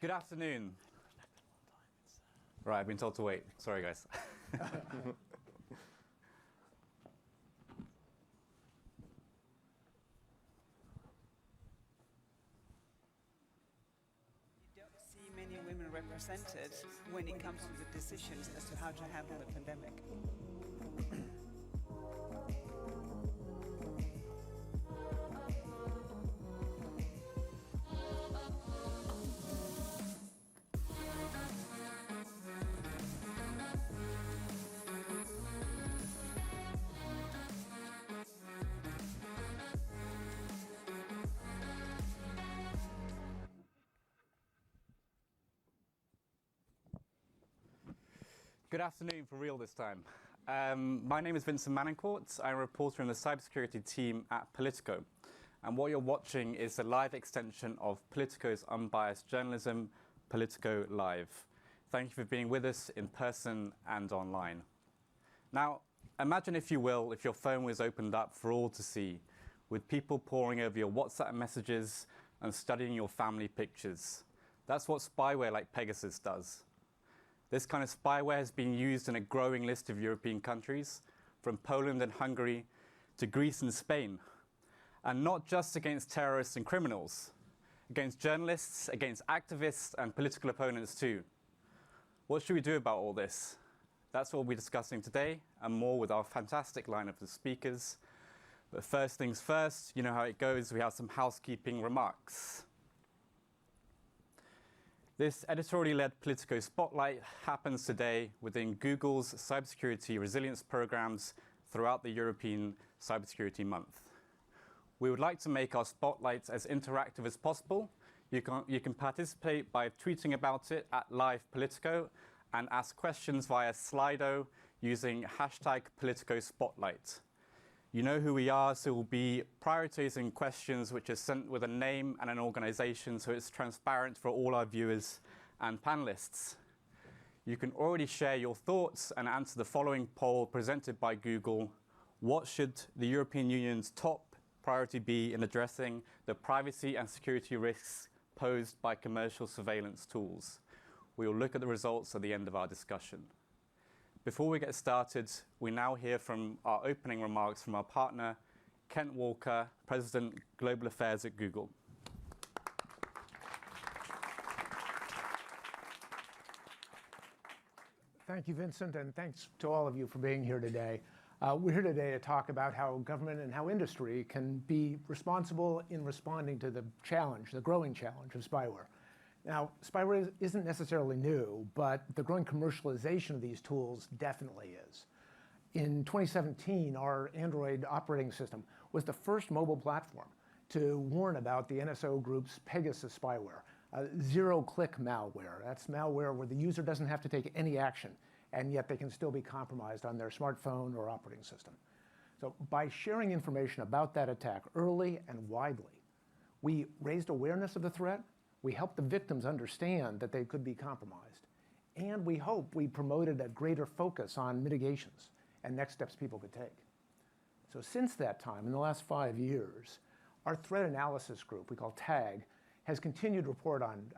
Good afternoon. Right, I've been told to wait. Sorry, guys. You don't see many women represented when it comes to the decisions as to how to handle the pandemic. Good afternoon for real this time. My name is Vincent Manencourt. I'm a reporter in the cybersecurity team at Politico. And what you're watching is the live extension of Politico's unbiased journalism, Politico Live. Thank you for being with us in person and online. Now, imagine, if you will, if your phone was opened up for all to see, with people poring over your WhatsApp messages and studying your family pictures. That's what spyware like Pegasus does. This kind of spyware has been used in a growing list of European countries, from Poland and Hungary to Greece and Spain. And not just against terrorists and criminals, against journalists, against activists and political opponents too. What should we do about all this? That's what we'll be discussing today, and more with our fantastic lineup of speakers. But first things first, you know how it goes, we have some housekeeping remarks. This editorially-led Politico Spotlight happens today within Google's cybersecurity resilience programs throughout the European Cybersecurity Month. We would like to make our spotlights as interactive as possible. You can participate by tweeting about it at @LivePolitico and ask questions via Slido using #PoliticoSpotlight. You know who we are, so we'll be prioritizing questions which are sent with a name and an organization so it's transparent for all our viewers and panelists. You can already share your thoughts and answer the following poll presented by Google. What should the European Union's top priority be in addressing the privacy and security risks posed by commercial surveillance tools? We will look at the results at the end of our discussion. Before we get started, we now hear from our opening remarks from our partner, Kent Walker, President, Global Affairs at Google. Thank you, Vincent, and thanks to all of you for being here today. We're here today to talk about how government and how industry can be responsible in responding to the challenge, the growing challenge of spyware. Now, spyware isn't necessarily new, but the growing commercialization of these tools definitely is. In 2017, our Android operating system was the first mobile platform to warn about the NSO Group's Pegasus spyware, zero-click malware. That's malware where the user doesn't have to take any action, and yet they can still be compromised on their smartphone or operating system. So by sharing information about that attack early and widely, we raised awareness of the threat. We helped the victims understand that they could be compromised. And we hope we promoted a greater focus on mitigations and next steps people could take. So since that time, in the last 5 years, our threat analysis group, we call TAG, has continued to report on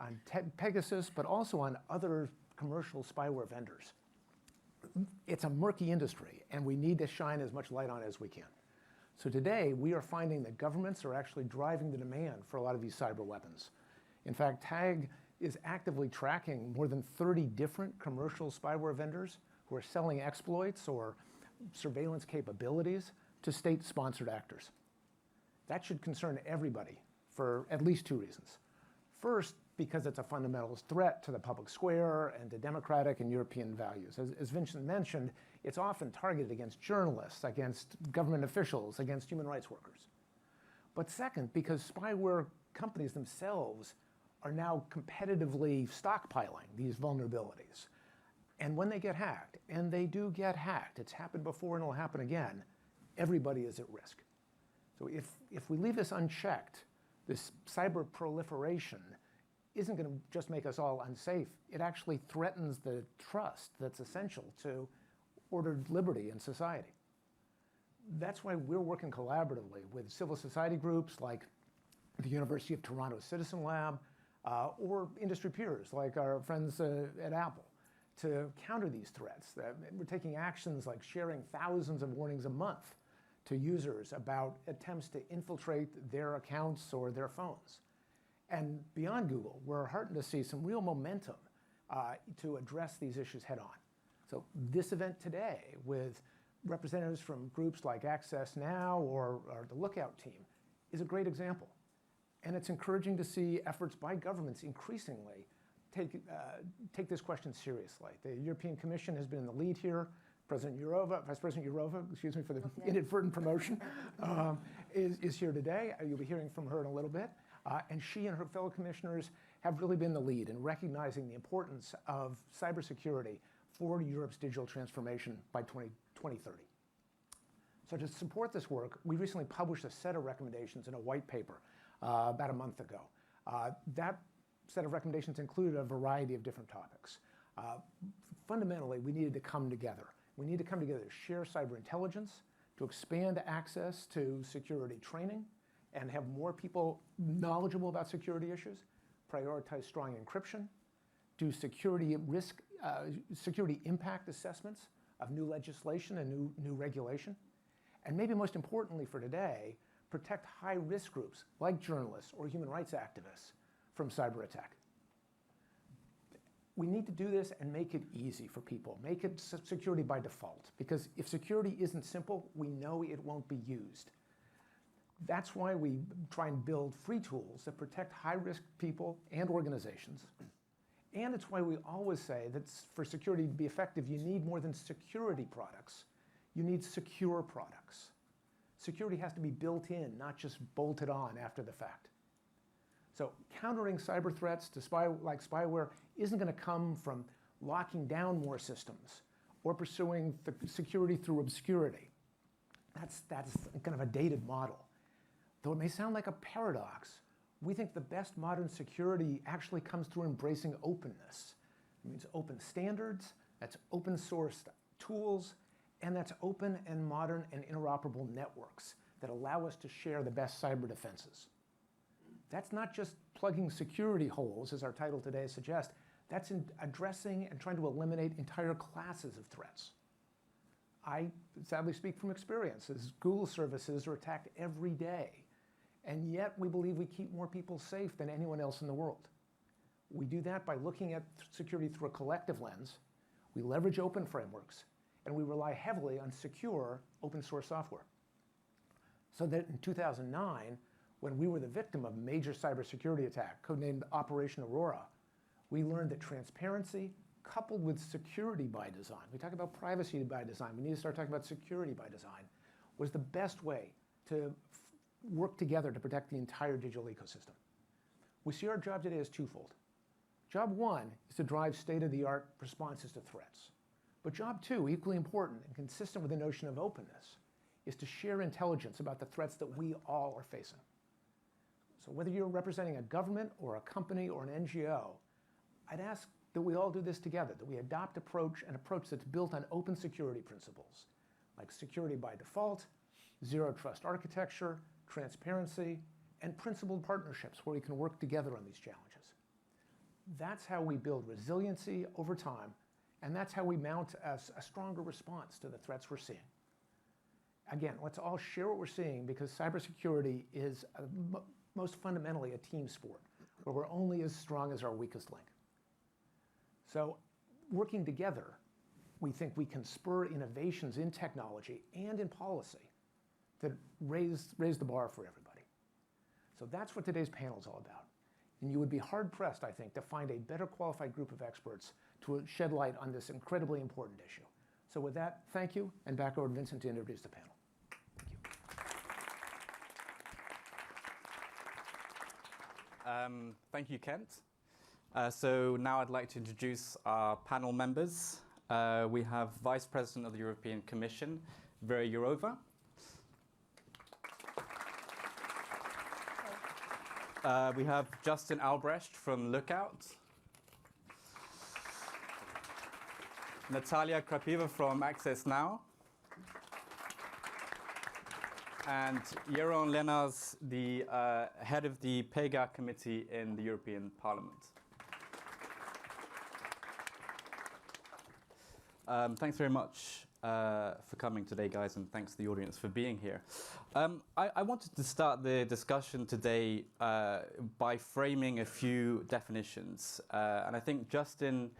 Pegasus, but also on other commercial spyware vendors. It's a murky industry, and we need to shine as much light on it as we can. So today, we are finding that governments are actually driving the demand for a lot of these cyber weapons. In fact, TAG is actively tracking more than 30 different commercial spyware vendors who are selling exploits or surveillance capabilities to state-sponsored actors. That should concern everybody for at least 2 reasons. First, because it's a fundamental threat to the public square and to democratic and European values. As Vincent mentioned, it's often targeted against journalists, against government officials, against human rights workers. But second, because spyware companies themselves are now competitively stockpiling these vulnerabilities. And when they get hacked, and they do get hacked, it's happened before and it'll happen again, everybody is at risk. So if we leave this unchecked, this cyber proliferation isn't going to just make us all unsafe. It actually threatens the trust that's essential to ordered liberty in society. That's why we're working collaboratively with civil society groups like the University of Toronto Citizen Lab, or industry peers like our friends at Apple to counter these threats. We're taking actions like sharing thousands of warnings a month to users about attempts to infiltrate their accounts or their phones. And beyond Google, we're heartened to see some real momentum to address these issues head on. So this event today with representatives from groups like Access Now or the Lookout team is a great example. And it's encouraging to see efforts by governments increasingly take this question seriously. The European Commission has been in the lead here. Vice President Jourova, excuse me for the inadvertent promotion, is here today. You'll be hearing from her in a little bit. And she and her fellow commissioners have really been the lead in recognizing the importance of cybersecurity for Europe's digital transformation by 2030. So to support this work, we recently published a set of recommendations in a white paper about a month ago. That set of recommendations included a variety of different topics. Fundamentally, we needed to come together. We need to come together to share cyber intelligence, to expand access to security training, and have more people knowledgeable about security issues, prioritize strong encryption, do security risk, security impact assessments of new legislation and new regulation, and maybe most importantly for today, protect high-risk groups like journalists or human rights activists from cyber attack. We need to do this and make it easy for people, make it security by default, because if security isn't simple, we know it won't be used. That's why we try and build free tools that protect high-risk people and organizations. And it's why we always say that for security to be effective, you need more than security products. You need secure products. Security has to be built in, not just bolted on after the fact. So countering cyber threats like spyware isn't going to come from locking down more systems or pursuing the security through obscurity. That's kind of a dated model. Though it may sound like a paradox, we think the best modern security actually comes through embracing openness. It means open standards, that's open source tools, and that's open and modern and interoperable networks that allow us to share the best cyber defenses. That's not just plugging security holes, as our title today suggests. That's in addressing and trying to eliminate entire classes of threats. I sadly speak from experience, as Google services are attacked every day. And yet we believe we keep more people safe than anyone else in the world. We do that by looking at security through a collective lens. We leverage open frameworks, and we rely heavily on secure open source software. So that in 2009, when we were the victim of a major cybersecurity attack, codenamed Operation Aurora, we learned that transparency coupled with security by design, we talk about privacy by design, we need to start talking about security by design, was the best way to work together to protect the entire digital ecosystem. We see our job today as twofold. Job one is to drive state-of-the-art responses to threats. But job two, equally important and consistent with the notion of openness, is to share intelligence about the threats that we all are facing. So whether you're representing a government or a company or an NGO, I'd ask that we all do this together, that we adopt an approach that's built on open security principles, like security by default, zero trust architecture, transparency, and principled partnerships where we can work together on these challenges. That's how we build resiliency over time, and that's how we mount a stronger response to the threats we're seeing. Again, let's all share what we're seeing, because cybersecurity is most fundamentally a team sport, where we're only as strong as our weakest link. So working together, we think we can spur innovations in technology and in policy that raise the bar for everybody. So that's what today's panel is all about. And you would be hard-pressed, I think, to find a better qualified group of experts to shed light on this incredibly important issue. So with that, thank you, and back over to Vincent to introduce the panel. Thank you. Thank you, Kent. So now I'd like to introduce our panel members. We have Vice President of the European Commission, Vera Jourova. We have Justin Albrecht from Lookout. Natalia Krapiva from Access Now. and Jeroen Lennars, the head of the PEGA committee in the European Parliament. Thanks very much for coming today, guys, and thanks to the audience for being here. I wanted to start the discussion today by framing a few definitions, and I think Justin,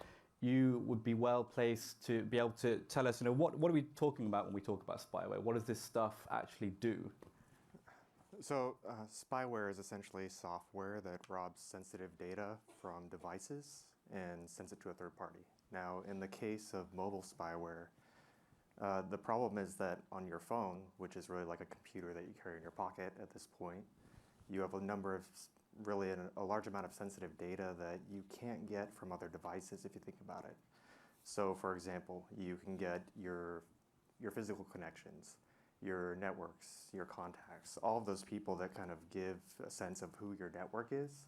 you would be well placed to be able to tell us, what are we talking about when we talk about spyware? What does this stuff actually do? So spyware is essentially software that robs sensitive data from devices and sends it to a third party. Now, in the case of mobile spyware, the problem is that on your phone, which is really like a computer that you carry in your pocket at this point, you have a number of a large amount of sensitive data that you can't get from other devices if you think about it. So for example, you can get your physical connections, your networks, your contacts, all of those people that kind of give a sense of who your network is,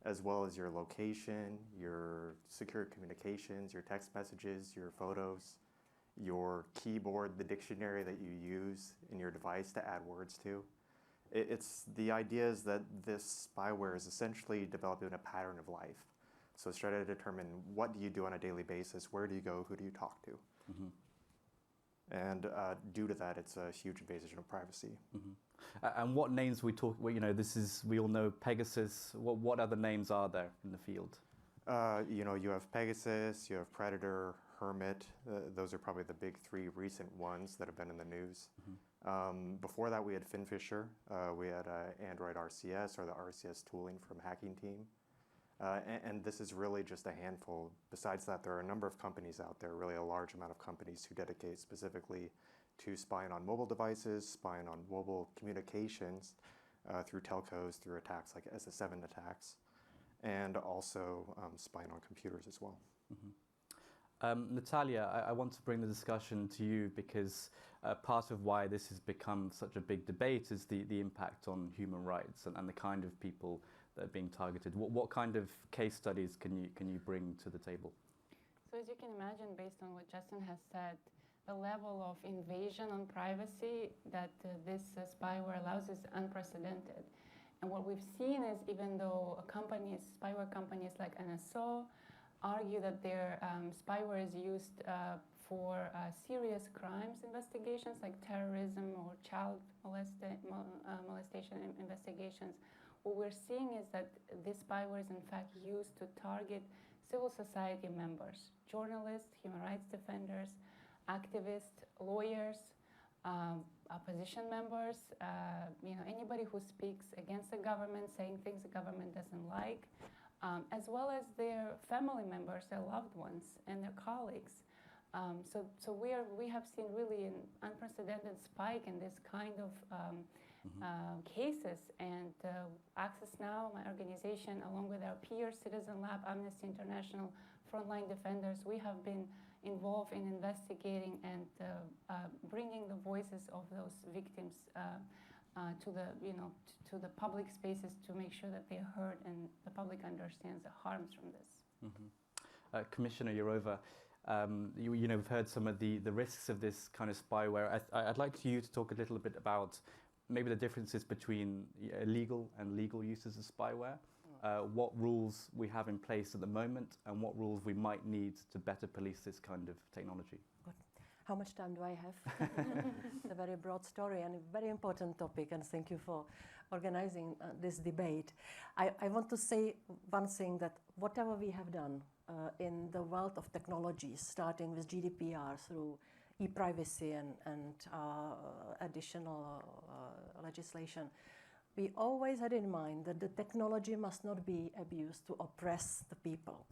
as well as your location, your secure communications, your text messages, your photos, your keyboard, the dictionary that you use in your device to add words to. The idea is that this spyware is essentially developing a pattern of life. So it's trying to determine what do you do on a daily basis, where do you go, who do you talk to? Mm-hmm. And due to that, it's a huge invasion of privacy. Mm-hmm. And what names we talk? Well, we all know Pegasus. What other names are there in the field? You have Pegasus, you have Predator, Hermit. Those are probably the big three recent ones that have been in the news. Mm-hmm. Before that, we had Finfisher. We had Android RCS, or the RCS tooling from Hacking Team. And this is really just a handful. Besides that, there are a number of companies out there, really a large amount of companies who dedicate specifically to spying on mobile devices, spying on mobile communications through telcos, through attacks like SS7 attacks, and also spying on computers as well. Mm-hmm. Natalia, I want to bring the discussion to you because part of why this has become such a big debate is the impact on human rights and the kind of people that are being targeted. What kind of case studies can you bring to the table? So as you can imagine, based on what Justin has said, the level of invasion on privacy that this spyware allows is unprecedented. And what we've seen is, even though spyware companies like NSO argue that their spyware is used for serious crimes investigations like terrorism or child molestation investigations, what we're seeing is that this spyware is in fact used to target civil society members, journalists, human rights defenders, activists, lawyers, opposition members, anybody who speaks against the government, saying things the government doesn't like, as well as their family members, their loved ones, and their colleagues. So we have seen really an unprecedented spike in this kind of cases. And Access Now, my organization, along with our peers, Citizen Lab, Amnesty International, Frontline Defenders, we have been involved in investigating and bringing the voices of those victims to the public spaces to make sure that they're heard and the public understands the harms from this. Mm-hmm. Commissioner Jourova, we've heard some of the risks of this kind of spyware. I'd like you to talk a little bit about maybe the differences between illegal and legal uses of spyware, what rules we have in place at the moment, and what rules we might need to better police this kind of technology. Good. How much time do I have? It's a very broad story and a very important topic, and thank you for organizing this debate. I want to say one thing, that whatever we have done in the world of technologies, starting with GDPR through e-privacy and additional legislation, we always had in mind that the technology must not be abused to oppress the people.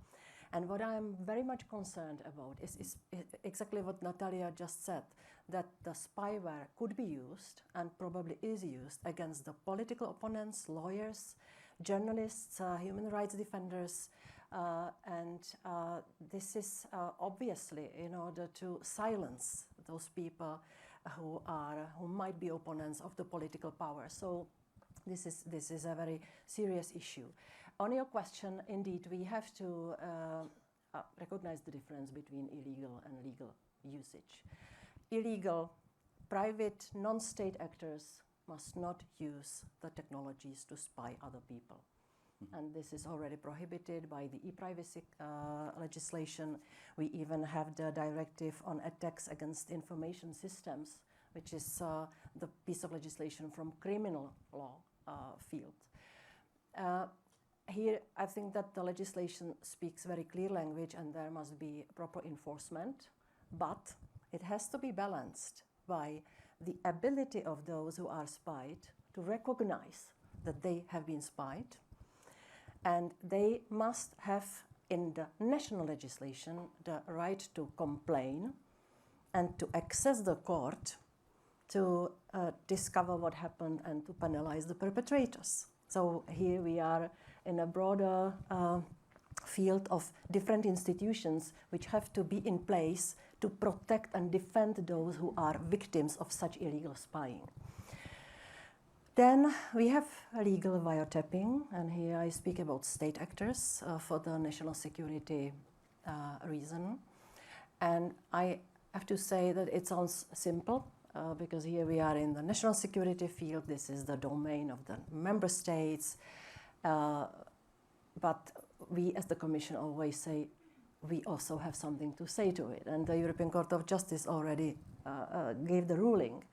And what I'm very much concerned about is exactly what Natalia just said, that the spyware could be used, and probably is used, against the political opponents, lawyers, journalists, human rights defenders, and this is obviously in order to silence those people who might be opponents of the political power. So this is a very serious issue. On your question, indeed, we have to recognize the difference between illegal and legal usage. Illegal, private, non-state actors must not use the technologies to spy other people. And this is already prohibited by the e-privacy legislation. We even have the directive on attacks against information systems, which is the piece of legislation from criminal law field. Here, I think that the legislation speaks very clear language and there must be proper enforcement, but it has to be balanced by the ability of those who are spied to recognize that they have been spied, and they must have in the national legislation the right to complain and to access the court to discover what happened and to penalize the perpetrators. So here we are in a broader field of different institutions which have to be in place to protect and defend those who are victims of such illegal spying. Then we have legal wiretapping, and here I speak about state actors for the national security reason. And I have to say that it sounds simple because here we are in the national security field. This is the domain of the member states. But we as the Commission always say we also have something to say to it. And the European Court of Justice already gave the ruling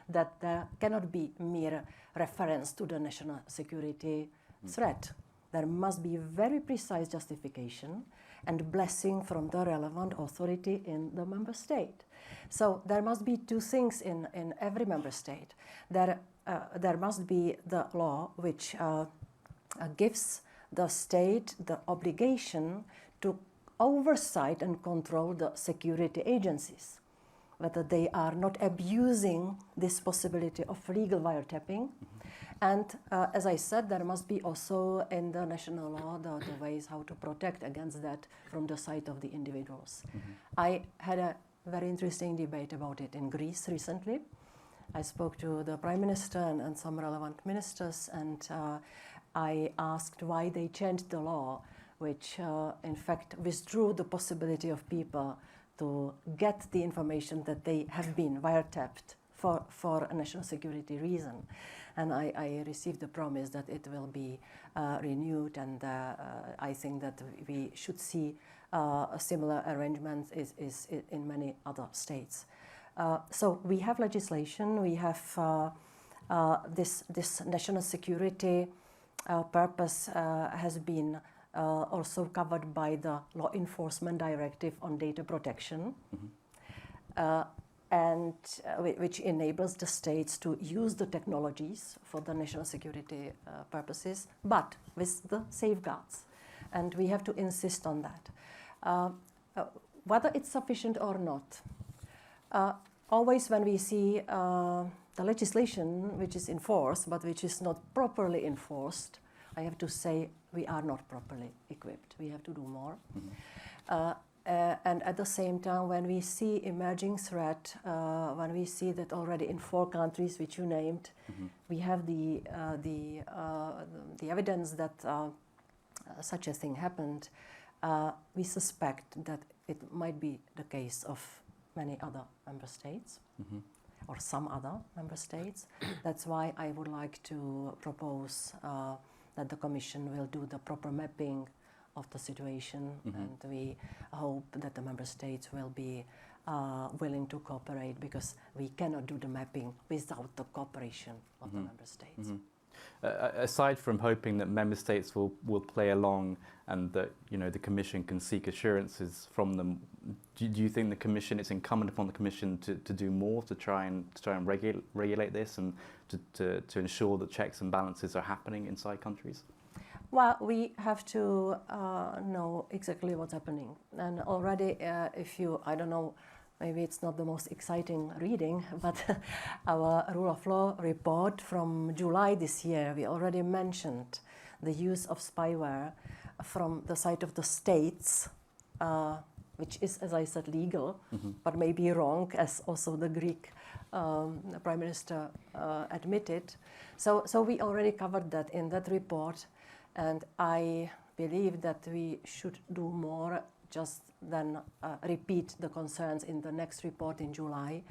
that there cannot be mere reference to the national security threat. There must be very precise justification and blessing from the relevant authority in the member state. So there must be two things in every member state. There must be the law which gives the state the obligation to oversight and control the security agencies, whether they are not abusing this possibility of legal wiretapping. And as I said, there must be also in the national law the ways how to protect against that from the side of the individuals. I had a very interesting debate about it in Greece recently. I spoke to the Prime Minister and some relevant ministers, and I asked why they changed the law, which in fact withdrew the possibility of people to get the information that they have been wiretapped for a national security reason. And I received the promise that it will be renewed, and I think that we should see a similar arrangement is in many other states. So we have legislation, we have this national security purpose has been also covered by the Law Enforcement Directive on Data Protection, and which enables the states to use the technologies for the national security purposes, but with the safeguards. And we have to insist on that. Whether it's sufficient or not, always when we see the legislation which is enforced, but which is not properly enforced, I have to say we are not properly equipped. We have to do more. And at the same time, when we see emerging threat, when we see that already in 4 countries which you named, we have the evidence that such a thing happened, we suspect that it might be the case of many other member states or some other member states. That's why I would like to propose that the Commission will do the proper mapping of the situation, and we hope that the member states will be willing to cooperate, because we cannot do the mapping without the cooperation of the member states. Aside from hoping that member states will play along and that the Commission can seek assurances from them, do you think the Commission, it's incumbent upon the Commission to do more to try and regulate this and to ensure that checks and balances are happening inside countries? Well, we have to know exactly what's happening. And already, if you, I don't know, maybe it's not the most exciting reading, but our rule of law report from July this year, we already mentioned the use of spyware from the side of the states, which is, as I said, legal, but may be wrong, as also the Greek Prime Minister admitted. So we already covered that in that report. And I believe that we should do more just than repeat the concerns in the next report in July.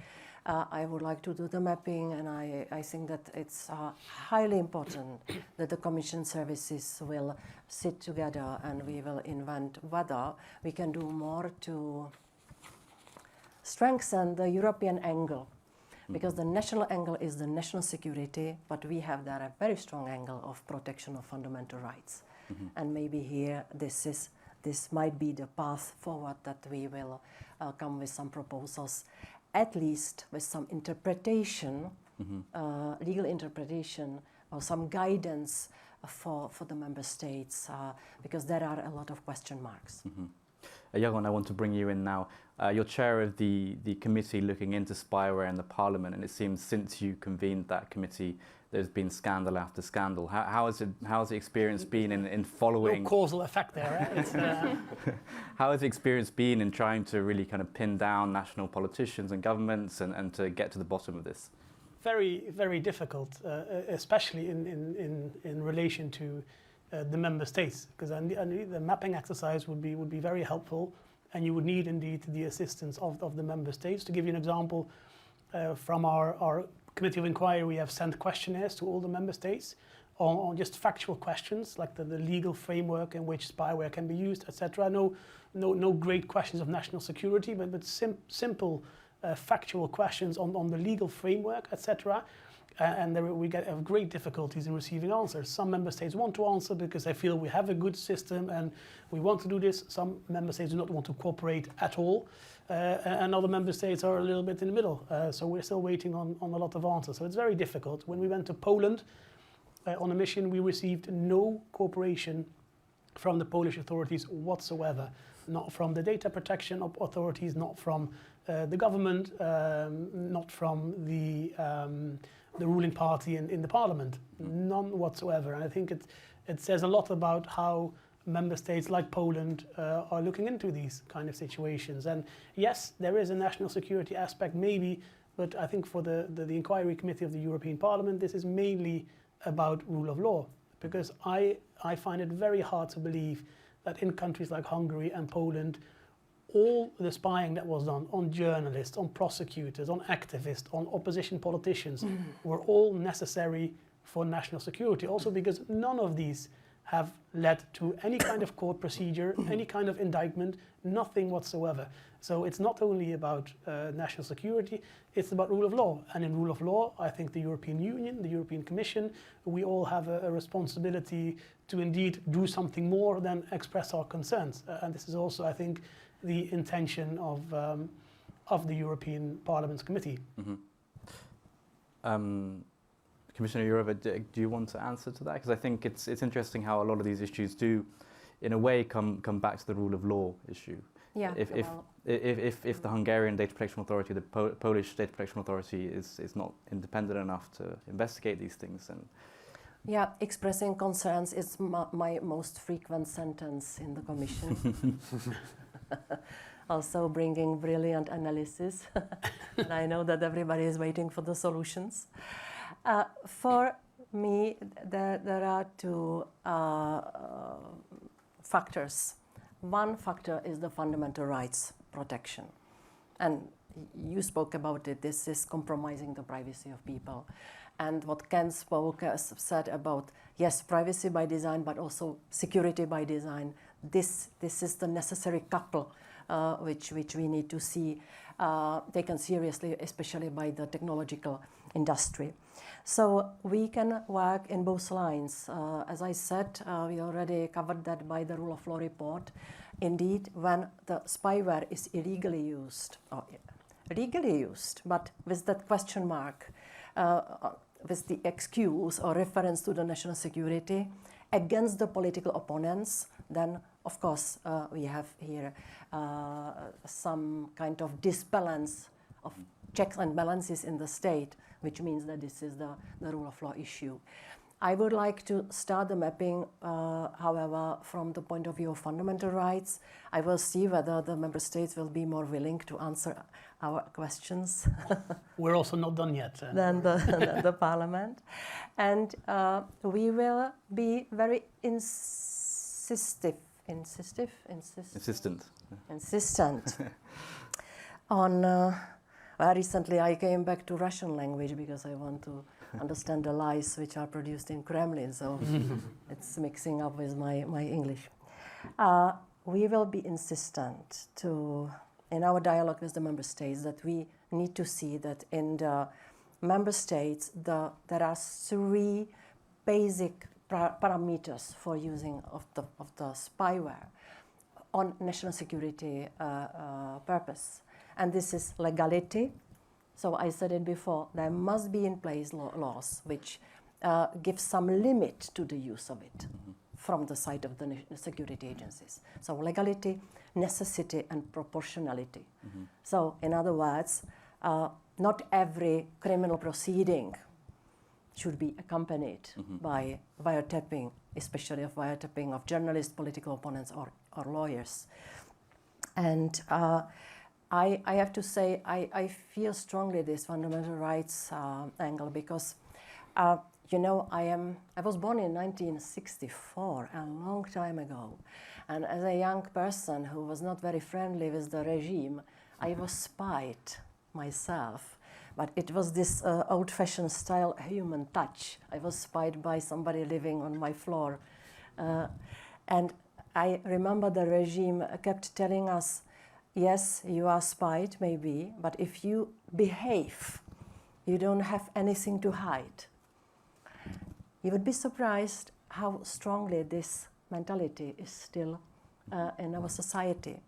I would like to do the mapping, and I think that it's highly important that the Commission services will sit together and we will invent whether we can do more to strengthen the European angle. Because the national angle is the national security, but we have there a very strong angle of protection of fundamental rights. And maybe here this might be the path forward, that we will come with some proposals, at least with some interpretation, legal interpretation, or some guidance for the member states, because there are a lot of question marks. Jaron, I want to bring you in now. You're chair of the committee looking into spyware in the Parliament, and it seems since you convened that committee, there's been scandal after scandal. How has the experience been in following? No causal effect there. Right? It's, how has the experience been in trying to really kind of pin down national politicians and governments and to get to the bottom of this? very, very difficult, especially in relation to the member states, because the mapping exercise would be very helpful, and you would need indeed the assistance of the member states. To give you an example, from our committee of inquiry, we have sent questionnaires to all the member states on just factual questions, like the legal framework in which spyware can be used, etc. No great questions of national security, but simple factual questions on the legal framework, etc. And there we have great difficulties in receiving answers. Some member states want to answer because they feel we have a good system and we want to do this. Some member states do not want to cooperate at all. And other member states are a little bit in the middle. So we're still waiting on a lot of answers. So it's very difficult. When we went to Poland on a mission, we received no cooperation from the Polish authorities whatsoever. Not from the data protection authorities, not from the government, not from the ruling party in the parliament, none whatsoever. And I think it says a lot about how member states like Poland are looking into these kind of situations. And yes, there is a national security aspect maybe, but I think for the inquiry committee of the European Parliament, this is mainly about rule of law, because I find it very hard to believe that in countries like Hungary and Poland, all the spying that was done on journalists, on prosecutors, on activists, on opposition politicians were all necessary for national security. Also because none of these have led to any kind of court procedure, any kind of indictment, nothing whatsoever. So it's not only about national security, it's about rule of law. And in rule of law, I think the European Union, the European Commission, we all have a responsibility to indeed do something more than express our concerns. And this is also, I think, the intention of the European Parliament's committee. Commissioner Jourova, do you want to answer to that? Because I think it's interesting how a lot of these issues do, in a way, come back to the rule of law issue. Yeah. If the Hungarian Data Protection Authority, the Polish Data Protection Authority is not independent enough to investigate these things, and yeah, expressing concerns is my most frequent sentence in the Commission. Also bringing brilliant analysis. And I know that everybody is waiting for the solutions. For me, there are two factors. One factor is the fundamental rights protection. And you spoke about it. This is compromising the privacy of people. And what Ken said about, yes, privacy by design, but also security by design. This is the necessary couple which we need to see taken seriously, especially by the technological industry. So we can work in both lines. As I said, we already covered that by the rule of law report. Indeed, when the spyware is illegally used, or legally used, but with that question mark, with the excuse or reference to the national security against the political opponents, then of course we have here some kind of disbalance of checks and balances in the state, which means that this is the rule of law issue. I would like to start the mapping, however, from the point of view of fundamental rights. I will see whether the member states will be more willing to answer our questions. We're also not done yet. Than the Parliament. And we will be very insistent Recently, I came back to Russian language because I want to understand the lies which are produced in Kremlin, so it's mixing up with my English. We will be insistent in our dialogue with the member states that we need to see that in the member states there are three basic parameters for using of the spyware on national security purpose. And this is legality. So I said it before, there must be in place laws which give some limit to the use of it from the side of the security agencies. So legality, necessity, and proportionality. So in other words, not every criminal proceeding should be accompanied by wiretapping, especially of wiretapping of journalists, political opponents, or lawyers. And I have to say, I feel strongly this fundamental rights angle because, you know, I was born in 1964, a long time ago. And as a young person who was not very friendly with the regime, I was spied myself. But it was this old-fashioned style human touch. I was spied by somebody living on my floor. And I remember the regime kept telling us, yes, you are spied, maybe, but if you behave, you don't have anything to hide. You would be surprised how strongly this mentality is still in our society.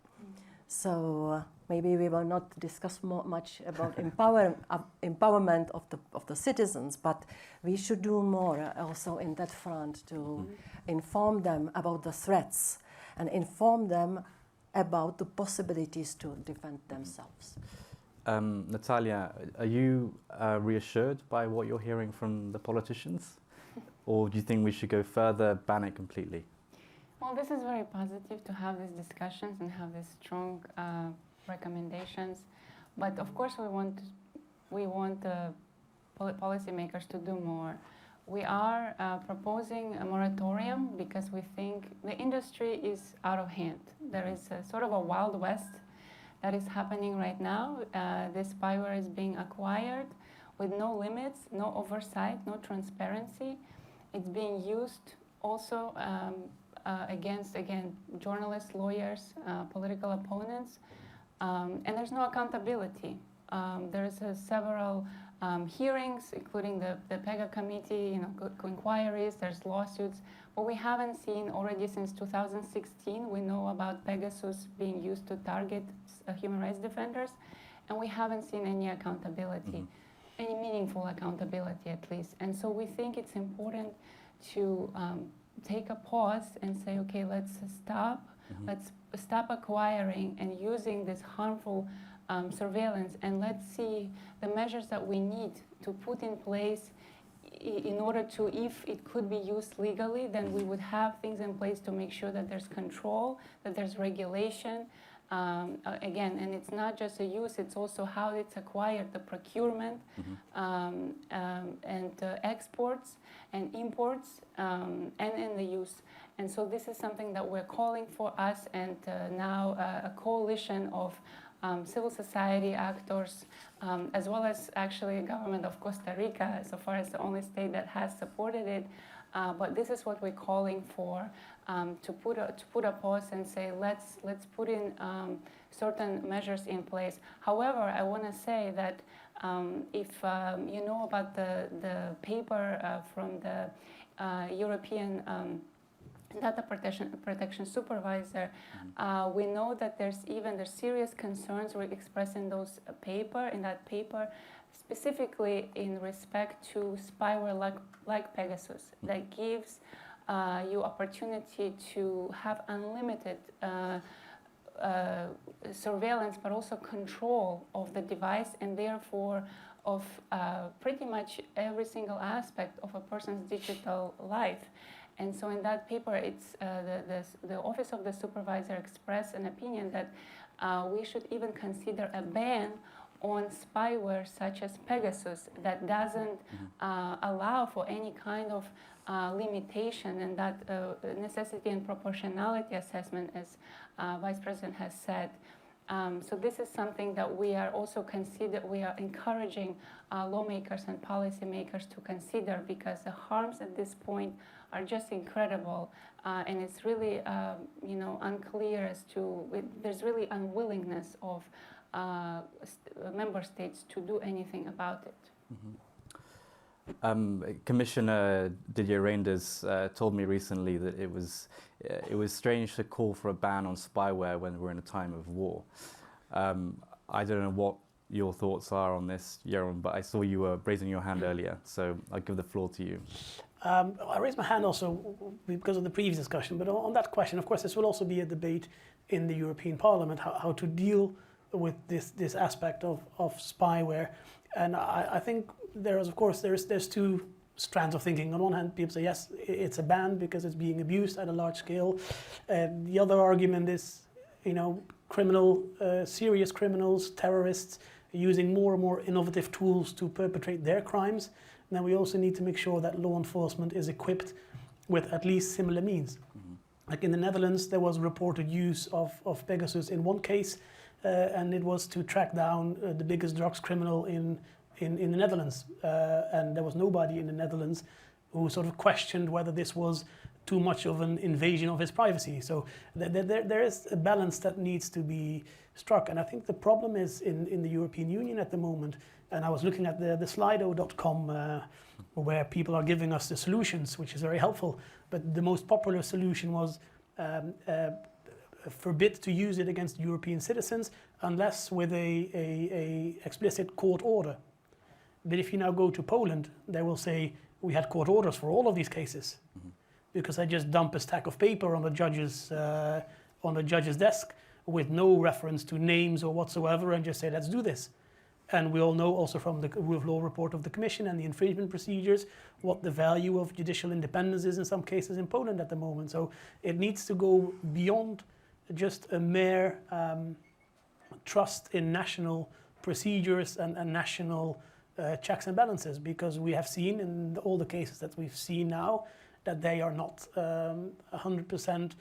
So maybe we will not discuss much about empowerment of the citizens, but we should do more also in that front to inform them about the threats and inform them about the possibilities to defend themselves. Natalia, are you reassured by what you're hearing from the politicians? Or do you think we should go further, ban it completely? Well, this is very positive to have these discussions and have these strong recommendations. But of course, we want policymakers to do more. We are proposing a moratorium because we think the industry is out of hand. There is a sort of a Wild West that is happening right now. This spyware is being acquired with no limits, no oversight, no transparency. It's being used also against, again, journalists, lawyers, political opponents, and there's no accountability. There's several hearings, including the PEGA committee, inquiries, there's lawsuits, but we haven't seen already since 2016, we know about Pegasus being used to target human rights defenders, and we haven't seen any accountability, any meaningful accountability at least. And so we think it's important to take a pause and say, okay, let's stop acquiring and using this harmful surveillance, and let's see the measures that we need to put in place in order to, if it could be used legally, then we would have things in place to make sure that there's control, that there's regulation. Again, and it's not just a use, it's also how it's acquired, the procurement and exports and imports and in the use. And so this is something that we're calling for us, and now a coalition of civil society actors, as well as actually the government of Costa Rica, so far as the only state that has supported it. But this is what we're calling for, to put a pause and say, let's put in certain measures in place. However, I want to say that if you know about the paper from the European data protection supervisor, we know that there's serious concerns were expressed in that paper, specifically in respect to spyware like Pegasus, that gives you opportunity to have unlimited surveillance, but also control of the device, and therefore of pretty much every single aspect of a person's digital life. And so in that paper, it's the Office of the Supervisor expressed an opinion that we should even consider a ban on spyware such as Pegasus that doesn't allow for any kind of limitation, and that necessity and proportionality assessment, as Vice President has said, So this is something that we are also we are encouraging lawmakers and policymakers to consider, because the harms at this point are just incredible, and it's really unclear as to there's really unwillingness of member states to do anything about it. Commissioner Didier Reynders told me recently that it was strange to call for a ban on spyware when we're in a time of war. I don't know what your thoughts are on this, Jeroen, but I saw you were raising your hand earlier, so I'll give the floor to you. I raised my hand also because of the previous discussion, but on that question, of course, this will also be a debate in the European Parliament, how to deal with this aspect of spyware. And I think there's two strands of thinking. On one hand, people say, yes, it's a ban because it's being abused at a large scale. The other argument is, serious criminals, terrorists, using more and more innovative tools to perpetrate their crimes. Now we also need to make sure that law enforcement is equipped with at least similar means. Mm-hmm. Like in the Netherlands, there was reported use of Pegasus in one case, and it was to track down the biggest drugs criminal in the Netherlands. And there was nobody in the Netherlands who sort of questioned whether this was too much of an invasion of his privacy. So there is a balance that needs to be struck. And I think the problem is in the European Union at the moment, and I was looking at the slido.com where people are giving us the solutions, which is very helpful. But the most popular solution was forbid to use it against European citizens unless with a explicit court order. But if you now go to Poland, they will say, we had court orders for all of these cases. Mm-hmm. Because I just dump a stack of paper on the judge's desk with no reference to names or whatsoever, and just say, let's do this. And we all know also from the rule of law report of the Commission and the infringement procedures what the value of judicial independence is in some cases in Poland at the moment. So it needs to go beyond just a mere trust in national procedures and national checks and balances, because we have seen in all the cases that we've seen now that they are not 100%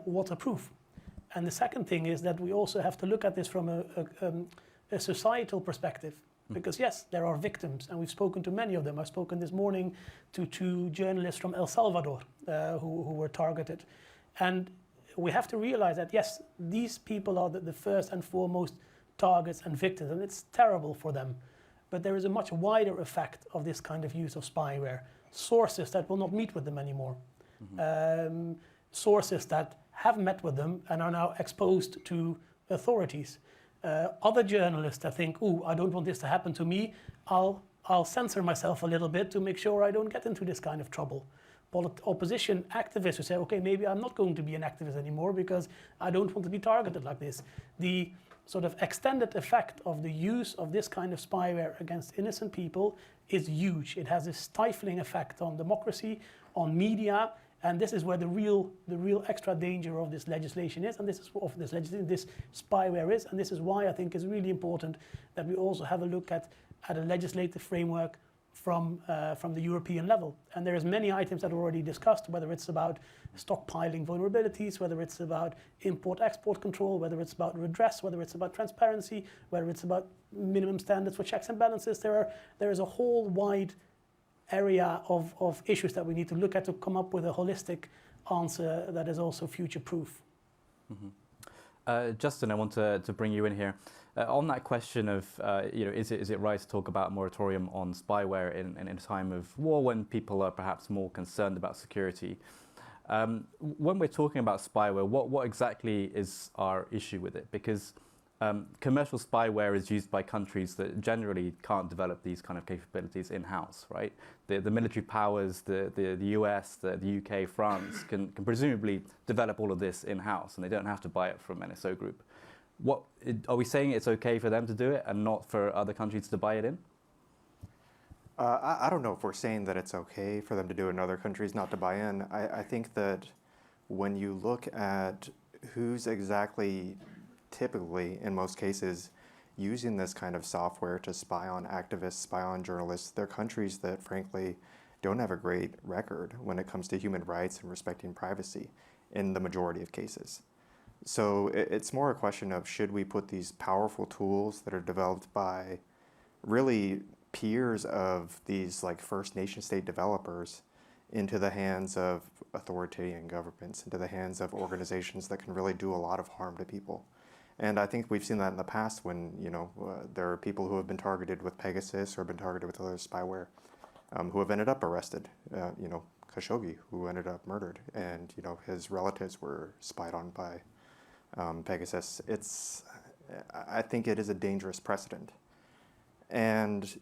waterproof. And the second thing is that we also have to look at this from a societal perspective, because yes, there are victims, and we've spoken to many of them. I've spoken this morning to 2 journalists from El Salvador who were targeted. And we have to realize that yes, these people are the first and foremost targets and victims, and it's terrible for them. But there is a much wider effect of this kind of use of spyware. Sources that will not meet with them anymore. Mm-hmm. Sources that have met with them and are now exposed to authorities. Other journalists that think, I don't want this to happen to me, I'll censor myself a little bit to make sure I don't get into this kind of trouble. Opposition activists who say, okay, maybe I'm not going to be an activist anymore because I don't want to be targeted like this. The sort of extended effect of the use of this kind of spyware against innocent people is huge. It has a stifling effect on democracy, on media, and this is where the real extra danger of this legislation is, and this spyware is, and this is why I think it's really important that we also have a look at a legislative framework from the European level. And there is many items that are already discussed, whether it's about stockpiling vulnerabilities, whether it's about import-export control, whether it's about redress, whether it's about transparency, whether it's about minimum standards for checks and balances. There is a whole wide area of issues that we need to look at to come up with a holistic answer that is also future-proof. Mm-hmm. Justin, I want to bring you in here. On that question of, is it right to talk about moratorium on spyware in a time of war when people are perhaps more concerned about security? When we're talking about spyware, what exactly is our issue with it? Because commercial spyware is used by countries that generally can't develop these kind of capabilities in-house, right? The military powers, the US, the UK, France can presumably develop all of this in-house, and they don't have to buy it from NSO Group. Are we saying it's okay for them to do it and not for other countries to buy it in? I don't know if we're saying that it's okay for them to do it and other countries not to buy in. I think that when you look at who's exactly, typically in most cases, using this kind of software to spy on activists, spy on journalists, they're countries that frankly don't have a great record when it comes to human rights and respecting privacy in the majority of cases. So it's more a question of, should we put these powerful tools that are developed by really peers of these like first nation state developers into the hands of authoritarian governments, into the hands of organizations that can really do a lot of harm to people. And I think we've seen that in the past when, there are people who have been targeted with Pegasus or been targeted with other spyware who have ended up arrested. Khashoggi, who ended up murdered, and his relatives were spied on by Pegasus. I think it is a dangerous precedent. And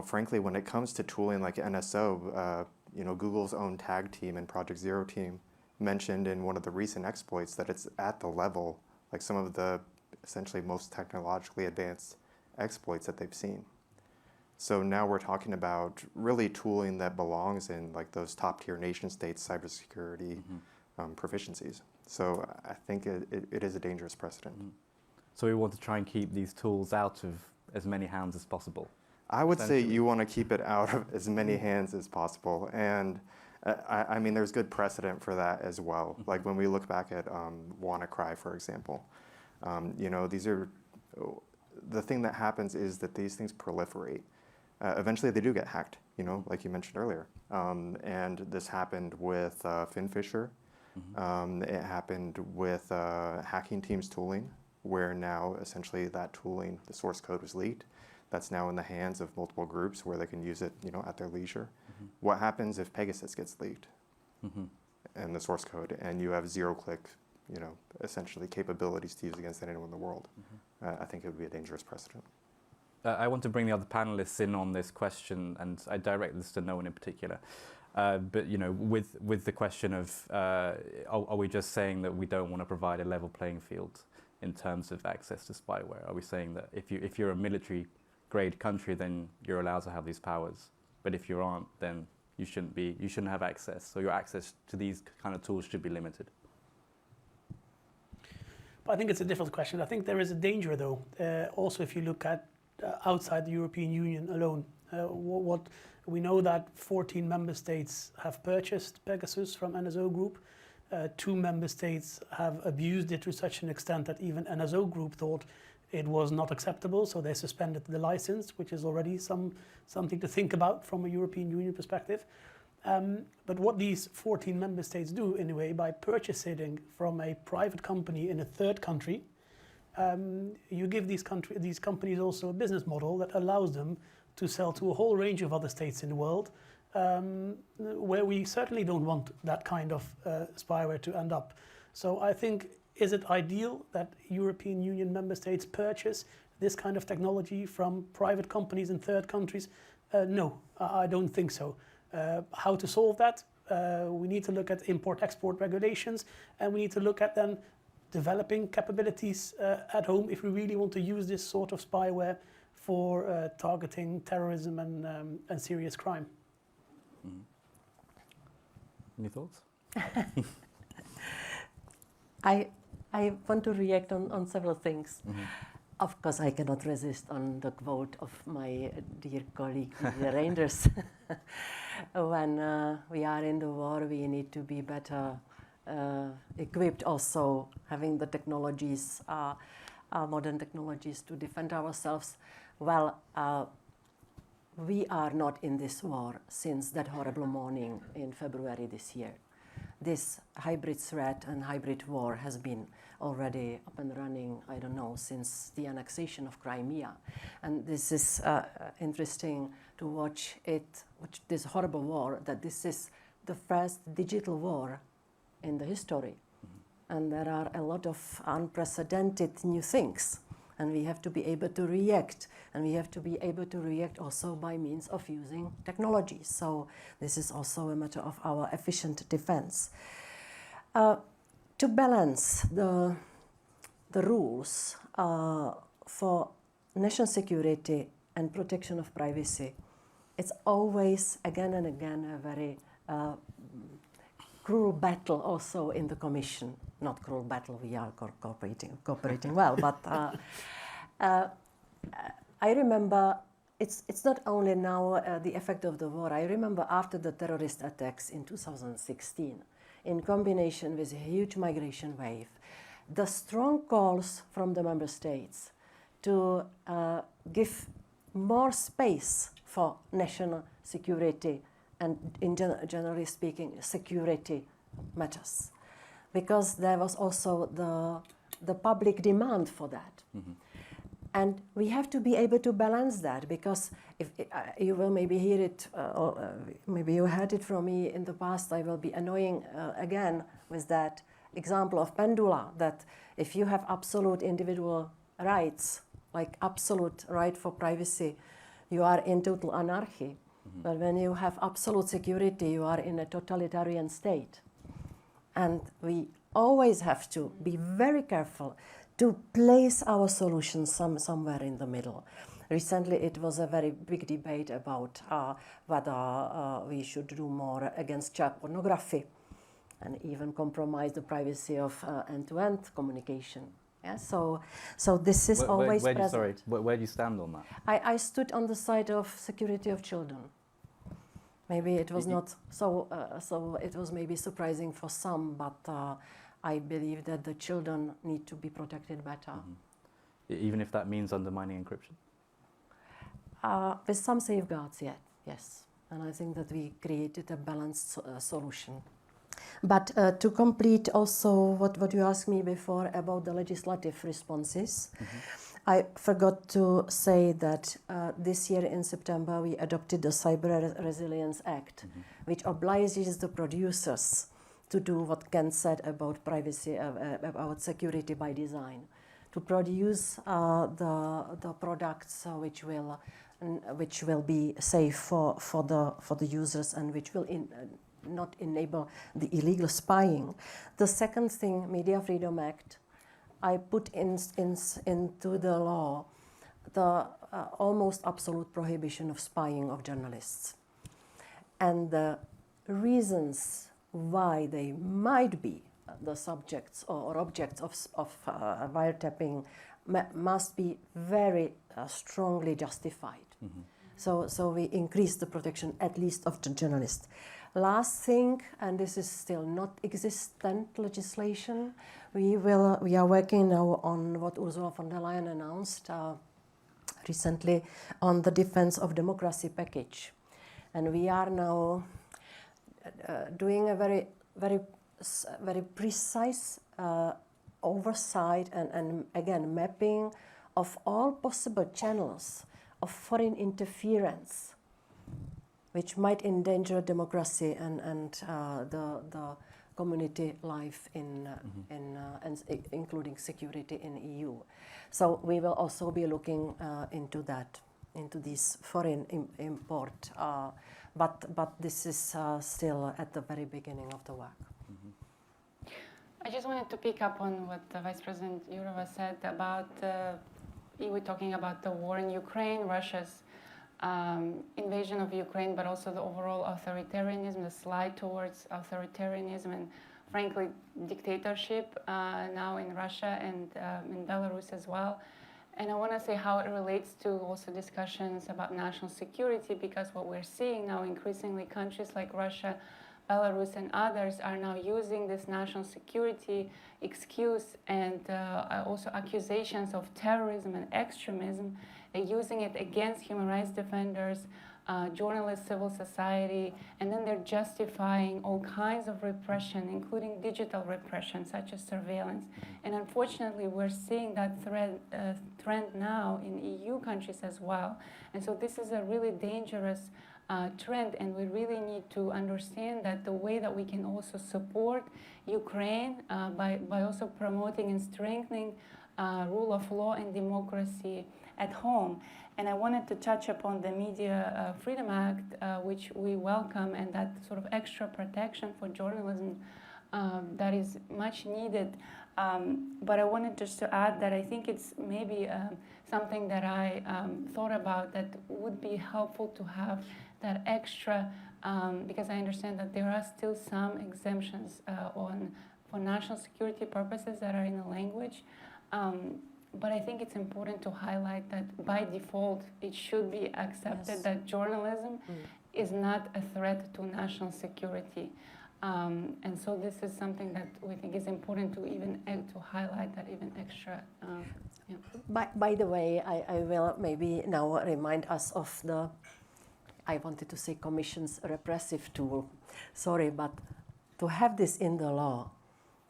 frankly, when it comes to tooling like NSO, Google's own tag team and Project Zero team mentioned in one of the recent exploits that it's at the level, like some of the essentially most technologically advanced exploits that they've seen. So now we're talking about really tooling that belongs in like those top tier nation states' cybersecurity proficiencies. So I think it is a dangerous precedent. So we want to try and keep these tools out of as many hands as possible. I would say you want to keep it out of as many hands as possible. And I mean, there's good precedent for that as well. Like when we look back at WannaCry, for example, these are, the thing that happens is that these things proliferate. Eventually they do get hacked, like you mentioned earlier. And this happened with FinFisher. It happened with hacking teams tooling, where now essentially that tooling, the source code was leaked. That's now in the hands of multiple groups where they can use it, at their leisure. What happens if Pegasus gets leaked and the source code, and you have zero-click, essentially capabilities to use against anyone in the world? I think it would be a dangerous precedent. I want to bring the other panelists in on this question, and I direct this to no one in particular. But with the question of, are we just saying that we don't want to provide a level playing field in terms of access to spyware? Are we saying that if you're a military-grade country, then you're allowed to have these powers, but if you aren't, then you shouldn't have access. So your access to these kind of tools should be limited. But I think it's a difficult question. I think there is a danger, though. Also, if you look at outside the European Union alone, what we know that 14 member states have purchased Pegasus from NSO Group. 2 member states have abused it to such an extent that even NSO Group thought it was not acceptable, so they suspended the license, which is already something to think about from a European Union perspective. But what these 14 member states do, anyway, by purchasing from a private company in a third country, you give these companies also a business model that allows them to sell to a whole range of other states in the world, where we certainly don't want that kind of spyware to end up. So I think, is it ideal that European Union member states purchase this kind of technology from private companies in third countries? No, I don't think so. How to solve that? We need to look at import-export regulations, and we need to look at then developing capabilities at home if we really want to use this sort of spyware for targeting terrorism and serious crime. Any thoughts? I want to react on several things. Of course, I cannot resist on the quote of my dear colleague, Reinders. When we are in the war, we need to be better equipped, also having the technologies, modern technologies to defend ourselves. Well, we are not in this war since that horrible morning in February this year. This hybrid threat and hybrid war has been already up and running, I don't know, since the annexation of Crimea. And this is interesting to watch this horrible war, that this is the first digital war in the history. And there are a lot of unprecedented new things. And we have to be able to react. And we have to be able to react also by means of using technology. So this is also a matter of our efficient defense. To balance the rules for national security and protection of privacy, it's always, again and again, a very cruel battle also in the Commission. Not cruel battle, we are cooperating well, but I remember it's not only now the effect of the war. I remember after the terrorist attacks in 2016, in combination with a huge migration wave, the strong calls from the member states to give more space for national security and, generally speaking, security matters, because there was also the public demand for that. Mm-hmm. And we have to be able to balance that, because if you will maybe hear it, or maybe you heard it from me in the past, I will be annoying again with that example of pendula, that if you have absolute individual rights, like absolute right for privacy, you are in total anarchy. Mm-hmm. But when you have absolute security, you are in a totalitarian state. And we always have to be very careful to place our solutions somewhere in the middle. Recently, it was a very big debate about whether we should do more against child pornography and even compromise the privacy of end-to-end communication. Yeah, so this is always present. Where do you stand on that? I stood on the side of security of children. Maybe it was not so it was maybe surprising for some, but I believe that the children need to be protected better. Mm-hmm. Even if that means undermining encryption? With some safeguards, yes. And I think that we created a balanced solution. But to complete also what you asked me before about the legislative responses, mm-hmm. I forgot to say that this year in September we adopted the Cyber Resilience Act, mm-hmm. which obliges the producers to do what Ken said about privacy, about security by design, to produce the products which will be safe for the users and which will not enable the illegal spying. The second thing, Media Freedom Act, I put into the law the almost absolute prohibition of spying of journalists. And the reasons why they might be the subjects or objects of wiretapping must be very strongly justified. Mm-hmm. So we increase the protection, at least of the journalists. Last thing, and this is still not existent legislation, we are working now on what Ursula von der Leyen announced recently on the Defense of Democracy package. And we are now doing a very, very, very precise oversight and again mapping of all possible channels of foreign interference which might endanger democracy and the community life and including security in EU. So we will also be looking into that, into this foreign import. But this is still at the very beginning of the work. Mm-hmm. I just wanted to pick up on what Vice President Jourova said about, we were talking about the war in Ukraine, Russia's invasion of Ukraine, but also the overall authoritarianism, the slide towards authoritarianism and, frankly, dictatorship now in Russia and in Belarus as well. And I want to say how it relates to also discussions about national security, because what we're seeing now increasingly, countries like Russia, Belarus and others are now using this national security excuse and also accusations of terrorism and extremism. They're using it against human rights defenders, journalists, civil society, and then they're justifying all kinds of repression, including digital repression, such as surveillance. And unfortunately, we're seeing that trend now in EU countries as well. And so this is a really dangerous trend, and we really need to understand that the way that we can also support Ukraine by also promoting and strengthening rule of law and democracy at home. And I wanted to touch upon the Media Freedom Act, which we welcome, and that sort of extra protection for journalism that is much needed. But I wanted just to add that I think it's maybe something that I thought about that would be helpful to have that extra, because I understand that there are still some exemptions for national security purposes that are in the language. But I think it's important to highlight that by default, it should be accepted that journalism is not a threat to national security. And so this is something that we think is important to even to highlight that even extra. By the way, I will maybe now remind us of the, I wanted to say Commission's repressive tool. Sorry, but to have this in the law,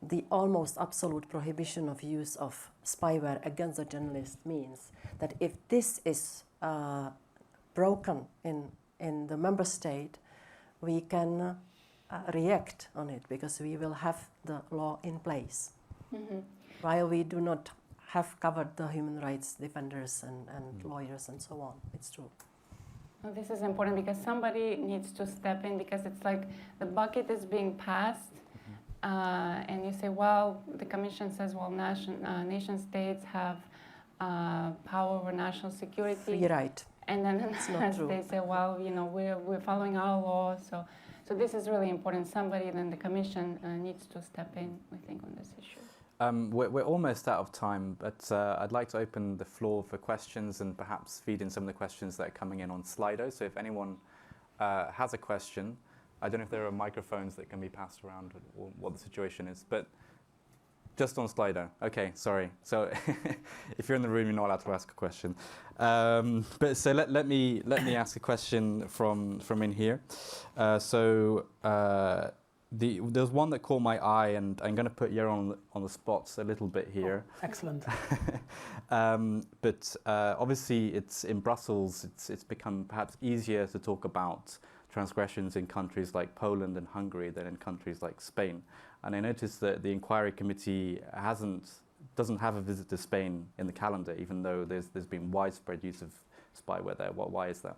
the almost absolute prohibition of use of spyware against a journalist means that if this is broken in the member state, we can react on it because we will have the law in place. Mm-hmm. While we do not have covered the human rights defenders and lawyers and so on. It's true. Well, this is important because somebody needs to step in, because it's like the bucket is being passed and you say, well, the Commission says, well, nation states have power over national security. You're right. And then they say, well, you know, we're following our law. So this is really important. Somebody, then the Commission needs to step in, we think, on this issue. We're almost out of time, but I'd like to open the floor for questions and perhaps feed in some of the questions that are coming in on Slido. So if anyone has a question, I don't know if there are microphones that can be passed around or what the situation is, but just on Slido. Okay, sorry. So if you're in the room, you're not allowed to ask a question. But so let me ask a question from in here. There's one that caught my eye, and I'm going to put you on the spots a little bit here. Oh, excellent. But obviously, it's in Brussels. It's become perhaps easier to talk about transgressions in countries like Poland and Hungary than in countries like Spain. And I noticed that the inquiry committee doesn't have a visit to Spain in the calendar, even though there's been widespread use of spyware there. Why is that?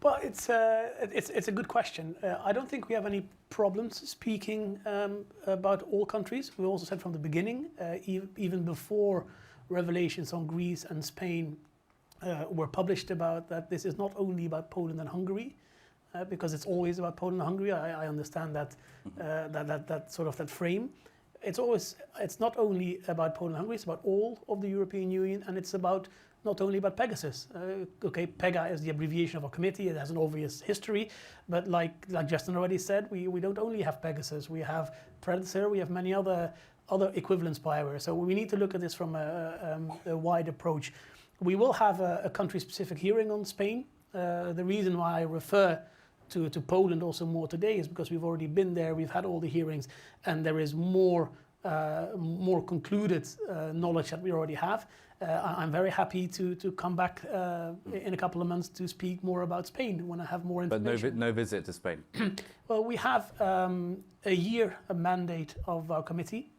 Well, it's a good question. I don't think we have any problems speaking about all countries. We also said from the beginning, even before revelations on Greece and Spain were published, about that this is not only about Poland and Hungary, because it's always about Poland and Hungary. I understand that that sort of that frame. It's not only about Poland and Hungary. It's about all of the European Union, and it's about not only about Pegasus. Okay, PEGA is the abbreviation of our committee. It has an obvious history, but like Justin already said, we don't only have Pegasus. We have Predator. We have many other equivalent spyware. So we need to look at this from a wide approach. We will have a country-specific hearing on Spain. The reason why I refer to Poland also more today is because we've already been there. We've had all the hearings, and there is more concluded knowledge that we already have. I'm very happy to come back in a couple of months to speak more about Spain when I have more information. But no visit to Spain? Well, we have a mandate of our committee.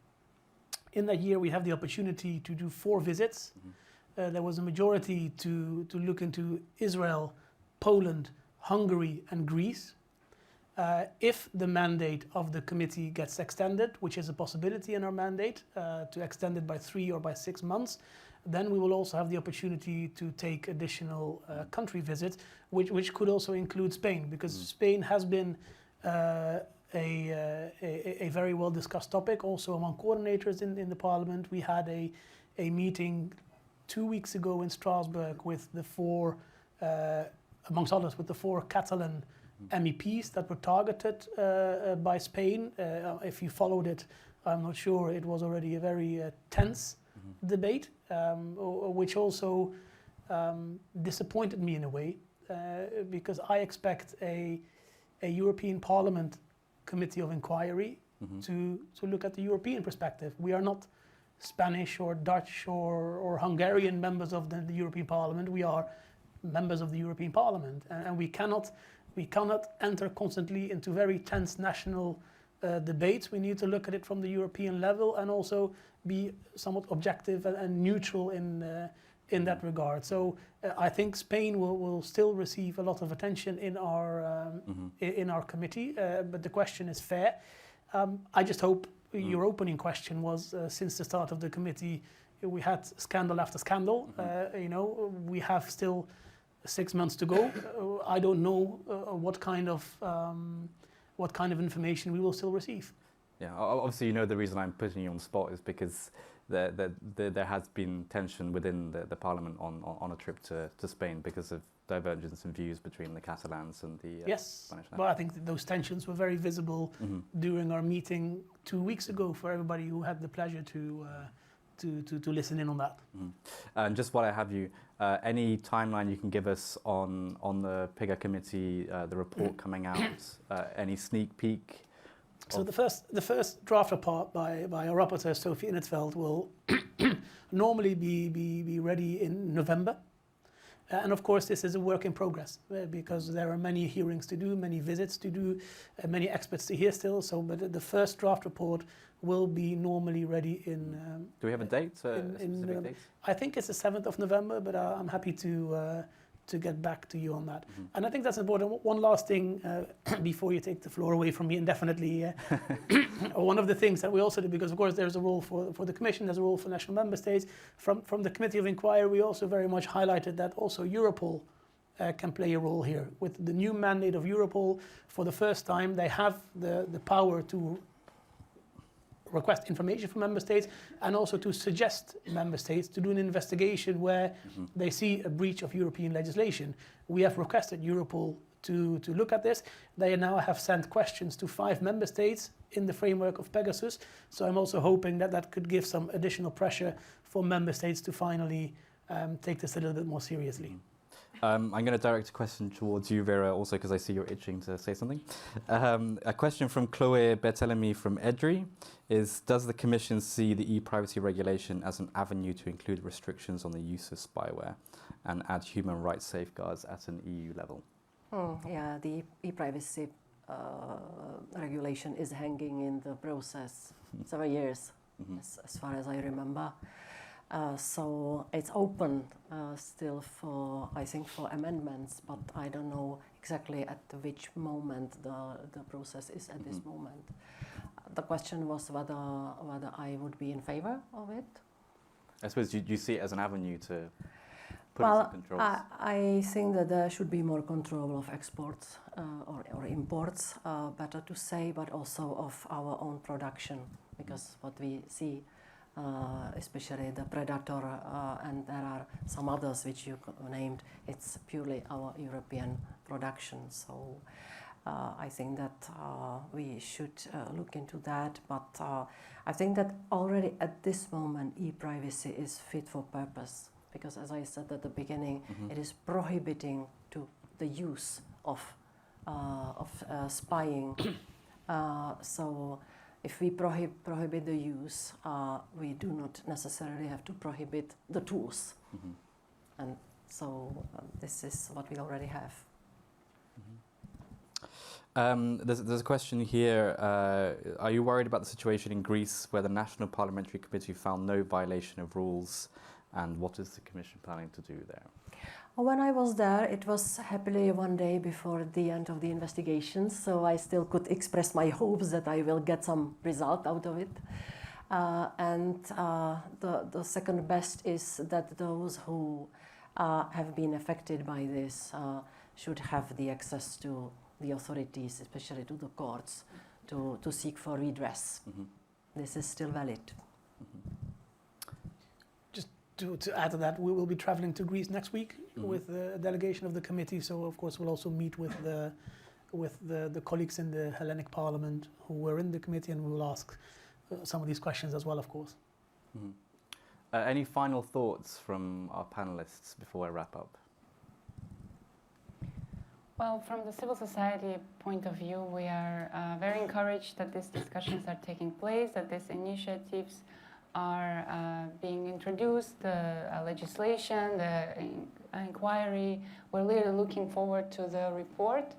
In that year, we have the opportunity to do 4 visits. Mm-hmm. There was a majority to look into Israel, Poland, Hungary, and Greece. If the mandate of the committee gets extended, which is a possibility in our mandate, to extend it by 3 or by 6 months, then we will also have the opportunity to take additional country visits, which could also include Spain, because Spain has been a very well discussed topic also among coordinators in the parliament. We had a meeting 2 weeks ago in Strasbourg with the 4, amongst others, with the 4 Catalan MEPs that were targeted by Spain. If you followed it, I'm not sure, it was already a very tense debate, which also disappointed me in a way, because I expect a European Parliament committee of inquiry to look at the European perspective. We are not Spanish or Dutch or Hungarian members of the European Parliament. We are members of the European Parliament, and we cannot enter constantly into very tense national debates. We need to look at it from the European level and also be somewhat objective and neutral in that regard. So I think Spain will still receive a lot of attention in our committee, but the question is fair. I just hope your opening question was, since the start of the committee, we had scandal after scandal. We have still 6 months to go. I don't know what kind of information we will still receive. Yeah, obviously, the reason I'm putting you on the spot is because there has been tension within the Parliament on a trip to Spain because of divergence in views between the Catalans and the Yes, Spanish. well, I think that those tensions were very visible during our meeting 2 weeks ago for everybody who had the pleasure to listen in on that. And just while I have you, any timeline you can give us on the PIGA committee, the report coming out, any sneak peek? So the first draft report by our rapporteur Sophie Innetveld will normally be ready in November. And of course, this is a work in progress because there are many hearings to do, many visits to do, many experts to hear still. So, but the first draft report will be normally ready in. Do we have a date? A specific date? I think it's the 7th of November, but I'm happy to get back to you on that. And I think that's important. One last thing before you take the floor away from me indefinitely. One of the things that we also do, because of course there's a role for the Commission, there's a role for national member states. From the Committee of Inquiry, we also very much highlighted that also Europol can play a role here. With the new mandate of Europol, for the first time, they have the power to request information from member states and also to suggest member states to do an investigation where they see a breach of European legislation. We have requested Europol to look at this. They now have sent questions to 5 member states in the framework of Pegasus. So I'm also hoping that that could give some additional pressure for member states to finally take this a little bit more seriously. I'm going to direct a question towards you, Vera, also because I see you're itching to say something. A question from Chloe Berthelemy from EDRI is, does the Commission see the e-privacy regulation as an avenue to include restrictions on the use of spyware and add human rights safeguards at an EU level? Yeah, the e-privacy regulation is hanging in the process several years, as far as I remember. So it's open still for, I think, for amendments, but I don't know exactly at which moment the process is at this moment. The question was whether I would be in favor of it. I suppose, do you see it as an avenue to put Well, some controls? I think that there should be more control of exports or imports, better to say, but also of our own production, because what we see, especially the Predator, and there are some others which you named, it's purely our European production. So I think that we should look into that, but I think that already at this moment e-privacy is fit for purpose, because as I said at the beginning, it is prohibiting to the use of spying. So if we prohibit the use, we do not necessarily have to prohibit the tools. And so this is what we already have. There's a question here. Are you worried about the situation in Greece where the National Parliamentary Committee found no violation of rules, and what is the Commission planning to do there? When I was there, it was happily one day before the end of the investigation, so I still could express my hopes that I will get some result out of it. The second best is that those who have been affected by this should have the access to the authorities, especially to the courts, to seek for redress. This is still valid. To add to that, we will be traveling to Greece next week with a delegation of the committee. So of course we'll also meet with the colleagues in the Hellenic Parliament who were in the committee, and we will ask some of these questions as well, of course. Any final thoughts from our panelists before I wrap up? Well, from the civil society point of view, we are very encouraged that these discussions are taking place, that these initiatives are being introduced, the legislation, the inquiry. We're really looking forward to the report,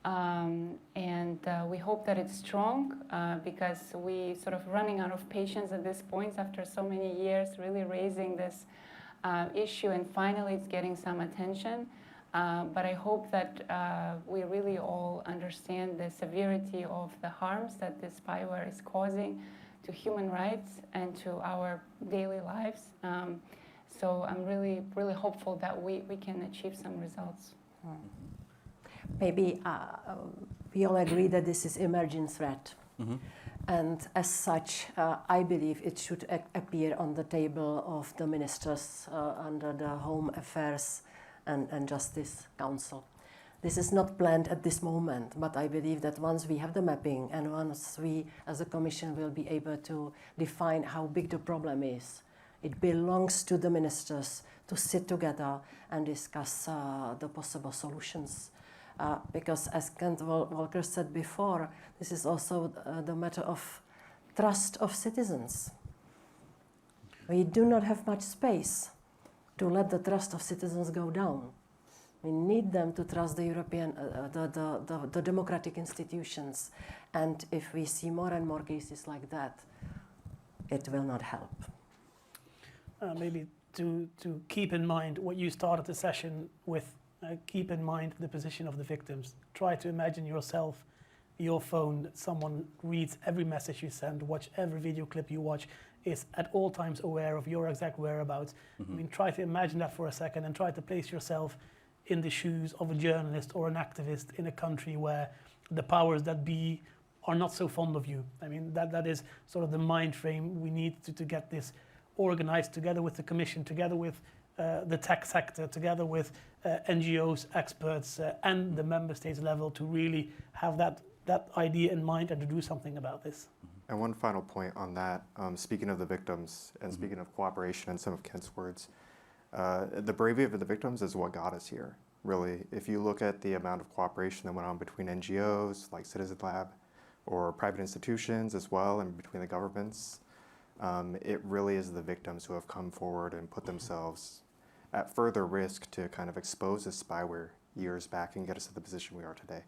and we hope that it's strong, because we sort of running out of patience at this point after so many years really raising this issue, and finally it's getting some attention. But I hope that we really all understand the severity of the harms that this spyware is causing to human rights and to our daily lives. So I'm really, really hopeful that we can achieve some results. Maybe we all agree that this is emerging threat. And as such, I believe it should appear on the table of the ministers under the Home Affairs and Justice Council. This is not planned at this moment, but I believe that once we have the mapping and once we, as a Commission, will be able to define how big the problem is, it belongs to the ministers to sit together and discuss the possible solutions. Because as Kent Walker said before, this is also the matter of trust of citizens. We do not have much space to let the trust of citizens go down. We need them to trust the European, the democratic institutions. And if we see more and more cases like that, it will not help. Maybe to keep in mind what you started the session with, keep in mind the position of the victims. Try to imagine yourself, your phone, that someone reads every message you send, watch every video clip you watch, is at all times aware of your exact whereabouts. I mean, try to imagine that for a second and try to place yourself in the shoes of a journalist or an activist in a country where the powers that be are not so fond of you. I mean, that is sort of the mind frame we need to get this organized together with the Commission, together with the tech sector, together with NGOs, experts, and the member states level to really have that idea in mind and to do something about this. And one final point on that, speaking of the victims and speaking of cooperation and some of Kent's words, the bravery of the victims is what got us here, really. If you look at the amount of cooperation that went on between NGOs like Citizen Lab or private institutions as well and between the governments, it really is the victims who have come forward and put themselves at further risk to kind of expose this spyware years back and get us to the position we are today.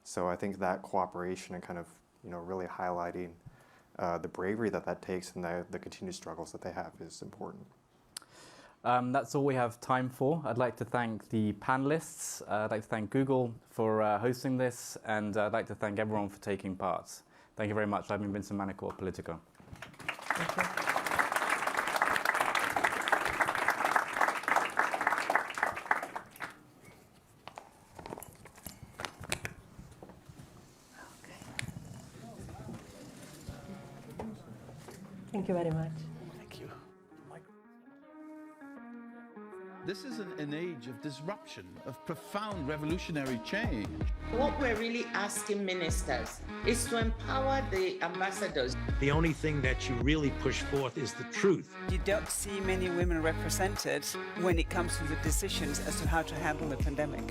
So I think that cooperation and kind of, really highlighting the bravery that takes and the continued struggles that they have is important. That's all we have time for. I'd like to thank the panelists. I'd like to thank Google for hosting this, and I'd like to thank everyone for taking part. Thank you very much. I've been Vincent Manicourt, Politico. Thank you. Thank you very much. Thank you. This is an age of disruption, of profound revolutionary change. What we're really asking ministers is to empower the ambassadors. The only thing that you really push forth is the truth. You don't see many women represented when it comes to the decisions as to how to handle the pandemic.